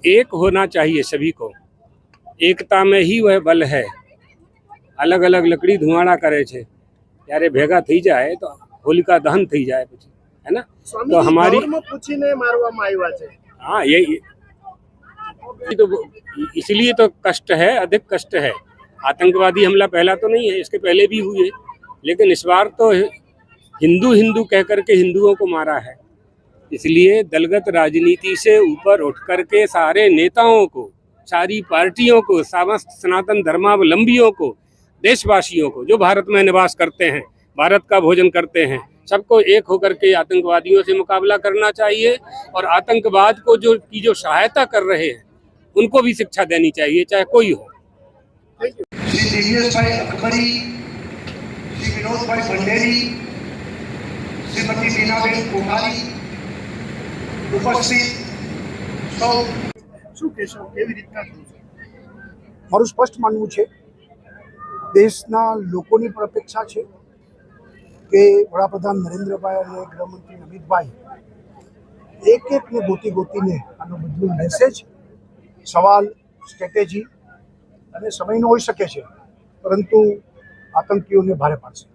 एक होना चाहिए सभी को, एकता में ही वह बल है। अलग अलग लकड़ी धुआड़ा करे छे त्यारे भेगा थी जाए तो होलिका दहन थी जाए पछी, है ना। तो हमारी हाँ ये तो इसलिए तो कष्ट है, अधिक कष्ट है। आतंकवादी हमला पहला तो नहीं है, इसके पहले भी हुए, लेकिन इस बार तो हिंदू हिंदू कह करके हिंदुओं को मारा है। इसलिए दलगत राजनीति से ऊपर उठ करके सारे नेताओं को, सारी पार्टियों को, समस्त सनातन धर्मावलंबियों को, देशवासियों को जो भारत में निवास करते हैं, भारत का भोजन करते हैं, सबको एक होकर के आतंकवादियों से मुकाबला करना चाहिए। और आतंकवाद को जो सहायता कर रहे हैं उनको भी शिक्षा देनी चाहिए, चाहे कोई हो। श्री दिव्येश भाई अकबरी, श्री विनोद भाई भंडेरी, श्रीमती बीनाबेन कोठारी उपस्थित सौ શું કહેશો, કેવી રીતના મારું સ્પષ્ટ માનવું છે, દેશના લોકોની પણ અપેક્ષા છે કે વડાપ્રધાન નરેન્દ્રભાઈ અને ગૃહમંત્રી અમિતભાઈ એક એકને ગોતીને આનો બદલો લેશે જ। સવાલ સ્ટ્રેટેજી અને સમયનો હોઈ શકે છે, પરંતુ આતંકીઓને ભારે પાડશે।